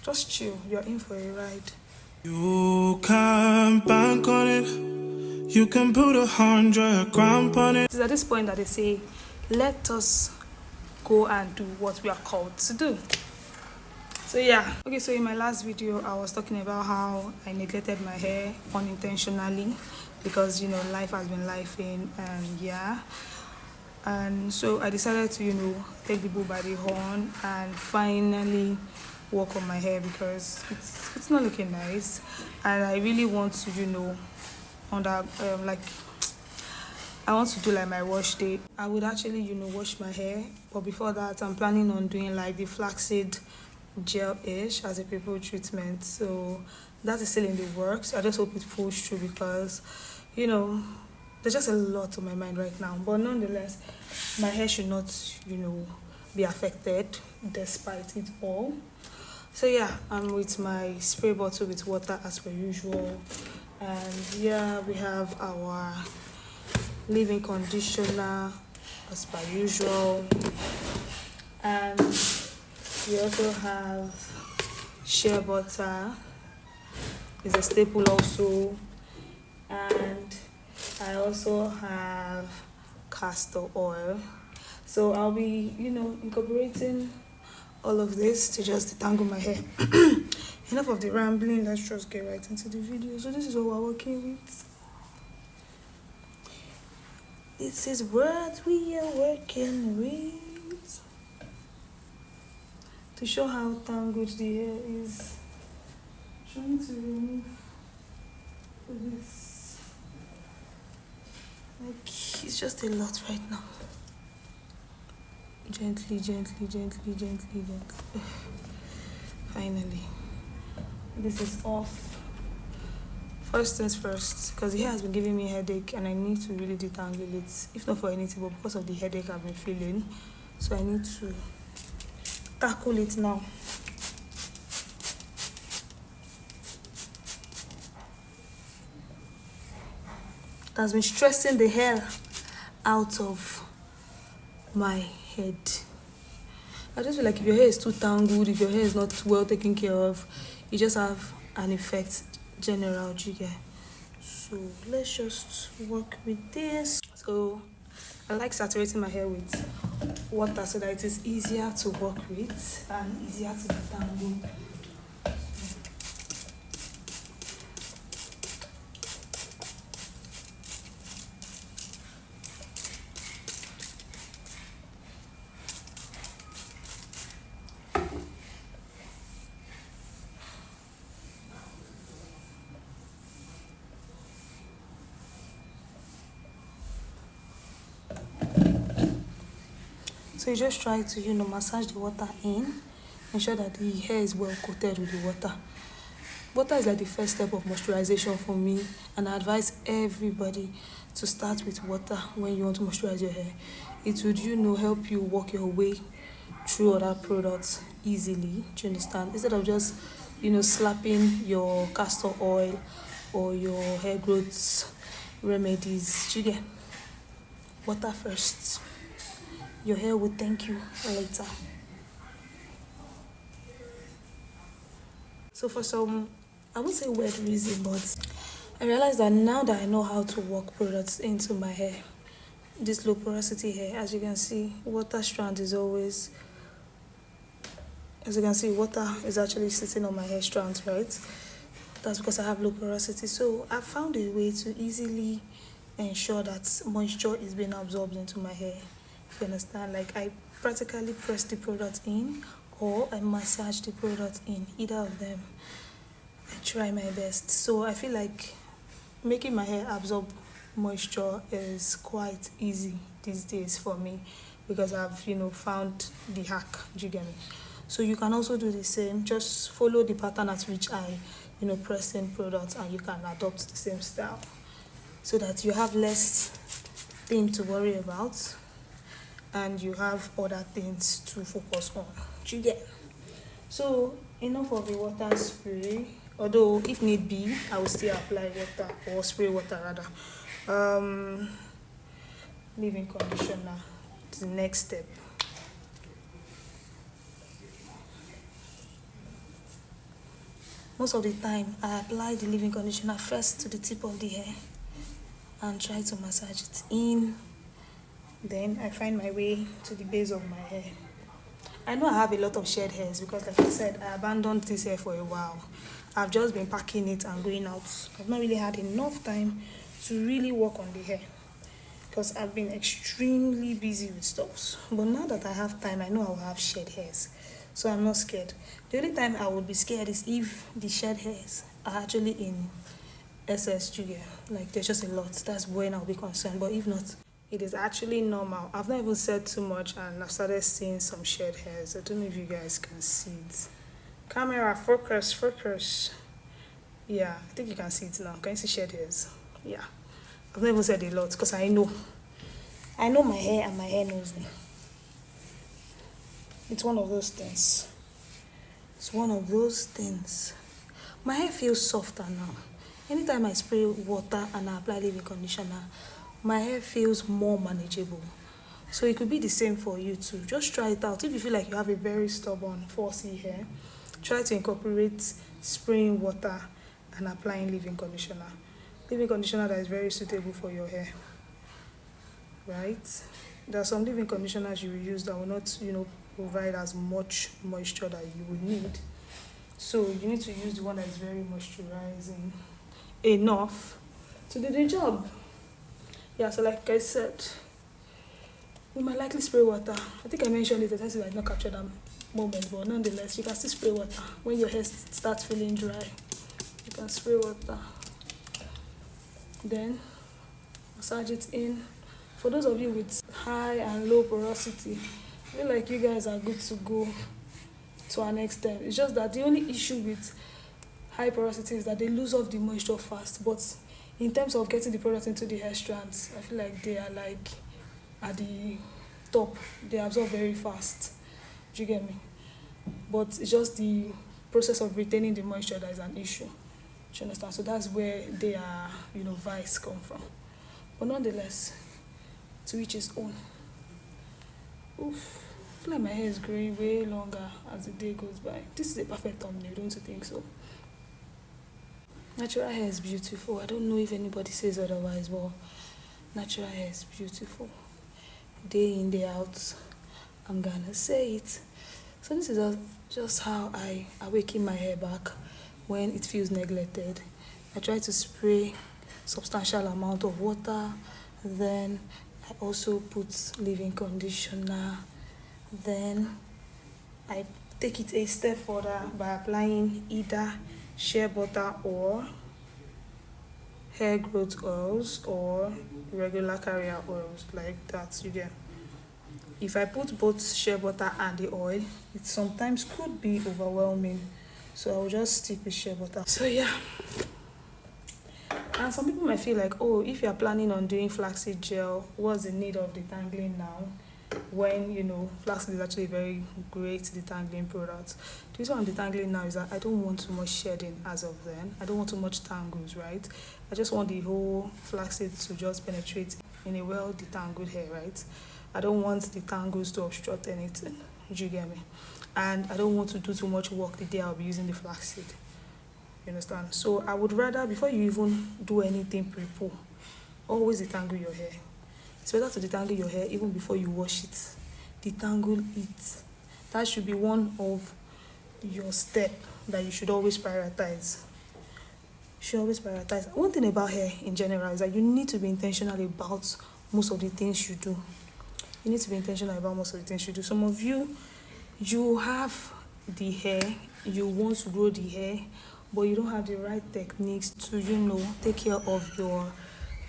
just chill. You're in for a ride. You can bank on it. You can put 100 grand on it. It's at this point that they say, let us go and do what we are called to do. So yeah, okay, so in my last video I was talking about how I neglected my hair unintentionally because life has been lifing, and yeah, and so I decided to take the bull by the horn and finally work on my hair because it's not looking nice, and I really want to like I want to do like my wash day. I would actually wash my hair, but before that I'm planning on doing like the flaxseed gel-ish as a pimple treatment. So that is still in the works. I just hope it pulls through because there's just a lot on my mind right now, but nonetheless my hair should not be affected despite it all. So yeah, I'm with my spray bottle with water as per usual, and yeah, we have our leave-in conditioner as per usual, and we also have shea butter, is a staple also, and I also have castor oil. So I'll be incorporating all of this to just detangle my hair. Enough of the rambling, let's just get right into the video. So this is what we're working with. This is what we are working with. To show how tangled the hair is, trying to remove this. Like, it's just a lot right now. Gently, gently, gently, gently, gently. Finally, this is off. First things first, because the hair has been giving me a headache and I need to really detangle it, if not for anything but because of the headache I've been feeling. So I need to tackle it now. It has been stressing the hair out of my head. I just feel like if your hair is too tangled, if your hair is not well taken care of, you just have an effect general jigger. So let's just work with this. So I like saturating my hair with water so that it is easier to work with and easier to detangle. So you just try to massage the water in, ensure that the hair is well coated with the water. Water is like the first step of moisturization for me, and I advise everybody to start with water when you want to moisturize your hair. It would help you work your way through other products easily. Do you understand? Instead of just slapping your castor oil or your hair growth remedies, do you get? Water first. Your hair will thank you later. So for some, I won't say weird reason, but I realized that now that I know how to work products into my hair, this low porosity hair, as you can see, water strand is always, as you can see, water is actually sitting on my hair strands, right? That's because I have low porosity. So I found a way to easily ensure that moisture is being absorbed into my hair. You understand? Like, I practically press the product in or I massage the product in, either of them. I try my best. So I feel like making my hair absorb moisture is quite easy these days for me because I've found the hack. Do you get me? So you can also do the same. Just follow the pattern at which I press in products, and you can adopt the same style so that you have less thing to worry about and you have other things to focus on. Do you get? So enough of the water spray, although if need be I will still apply water or spray water rather. Leave-in conditioner is the next step. Most of the time, I apply the leave-in conditioner first to the tip of the hair and try to massage it in. Then I find my way to the base of my hair. I know I have a lot of shed hairs because, like I said, I abandoned this hair for a while. I've just been packing it and going out. I've not really had enough time to really work on the hair because I've been extremely busy with stuff. But now that I have time, I know I will have shed hairs, so I'm not scared. The only time I would be scared is if the shed hairs are actually in SSG, like there's just a lot. That's when I'll be concerned. But if not, it is actually normal. I've not even said too much and I've started seeing some shed hairs. I don't know if you guys can see it. Camera, focus. Yeah, I think you can see it now. Can you see shed hairs? Yeah. I've not even said a lot because I know my hair and my hair knows me. It's one of those things. My hair feels softer now. Anytime I spray water and I apply leave-in conditioner, my hair feels more manageable. So it could be the same for you too. Just try it out. If you feel like you have a very stubborn 4C hair, try to incorporate spraying water and applying leave-in conditioner. Leave-in conditioner that is very suitable for your hair, right? There are some leave-in conditioners you will use that will not, provide as much moisture that you would need. So you need to use the one that is very moisturizing enough to do the job. Yeah, so like I said, we might likely spray water. I think I mentioned it, I did not capture that moment, but nonetheless, you can still spray water. When your hair starts feeling dry, you can spray water. Then massage it in. For those of you with high and low porosity, I feel like you guys are good to go to an extent. It's just that the only issue with high porosity is that they lose off the moisture fast. But in terms of getting the product into the hair strands, I feel like they are like at the top. They absorb very fast. Do you get me? But it's just the process of retaining the moisture that is an issue. Do you understand? So that's where their vice come from. But nonetheless, to each his own. Oof. I feel like my hair is growing way longer as the day goes by. This is a perfect thumbnail, don't you think so? Natural hair is beautiful. I don't know if anybody says otherwise, but natural hair is beautiful. Day in, day out, I'm gonna say it. So this is just how I awaken my hair back when it feels neglected. I try to spray substantial amount of water, then I also put leave-in conditioner, then I take it a step further by applying either shea butter or hair growth oils or regular carrier oils, like that. You get. If I put both shea butter and the oil, it sometimes could be overwhelming, so I will just stick with shea butter. So yeah. And some people might feel like, oh, if you're planning on doing flaxseed gel, what's the need of detangling now? When, flaxseed is actually a very great detangling product. The reason I'm detangling now is that I don't want too much shedding as of then. I don't want too much tangles, right? I just want the whole flaxseed to just penetrate in a well detangled hair, right? I don't want the tangles to obstruct anything. Did you get me? And I don't want to do too much work the day I'll be using the flaxseed. You understand? So I would rather, before you even do anything pre-poo, always detangle your hair. It's better to detangle your hair even before you wash it. Detangle it. That should be one of your steps that you should always prioritize. One thing about hair in general is that you need to be intentional about most of the things you do. Some of you have the hair, you want to grow the hair, but you don't have the right techniques to, take care of your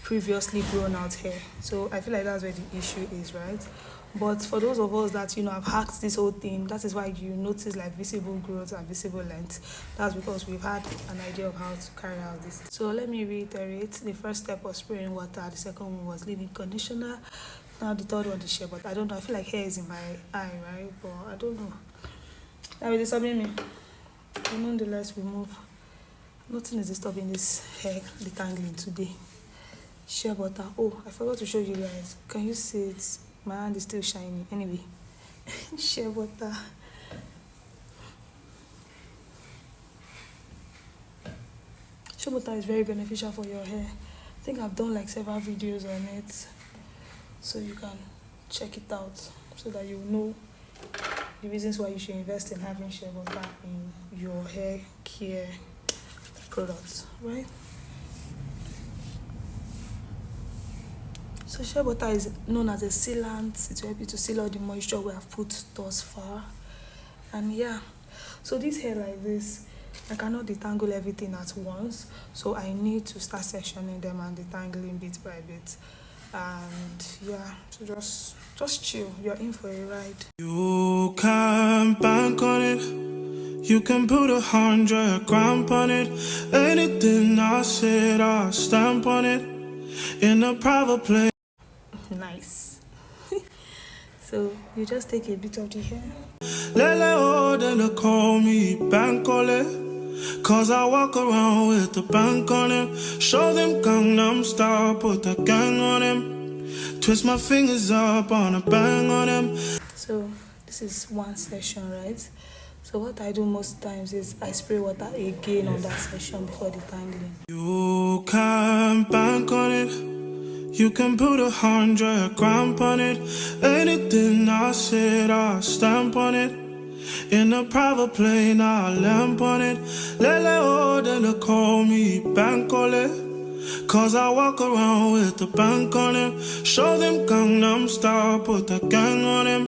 previously grown out hair. So I feel like that's where the issue is, right? But for those of us that, have hacked this whole thing, that is why you notice like visible growth and visible length. That's because we've had an idea of how to carry out this. So let me reiterate. The first step was spraying water. The second one was leave-in conditioner. Now the third one is shea, but I don't know. I feel like hair is in my eye, right? But I don't know. That will disturbing me. But nonetheless, we move. Nothing is disturbing this hair detangling today. Shea butter. Oh, I forgot to show you guys. Can you see it? My hand is still shiny. Anyway, shea butter. shea butter is very beneficial for your hair. I think I've done like several videos on it, so you can check it out so that you know the reasons why you should invest in having shea butter in your hair care products, right? So shea butter is known as a sealant. It will help you to seal all the moisture we have put thus far. And yeah, so this hair like this, I cannot detangle everything at once, so I need to start sectioning them and detangling bit by bit. And yeah, so just chill, you're in for a ride. You can bank on it, you can put 100 grand on it. Anything I said, I'll stamp on it in a private place. Nice. So you just take a bit of the hair. Then they call me bank on it, cause I walk around with the bank on it. Show them Gangnam Style, put the gang on him. Twist my fingers up on a bang on him. So this is one session, right? So what I do most times is I spray water again on that session before detangling. You can bank on it, you can put 100 grand on it. Anything I said, I'll stamp on it in a private plane, I'll lamp on it. Then they call me bank on it, cause I walk around with the bank on it. Show them Gangnam Style, put the gang on him.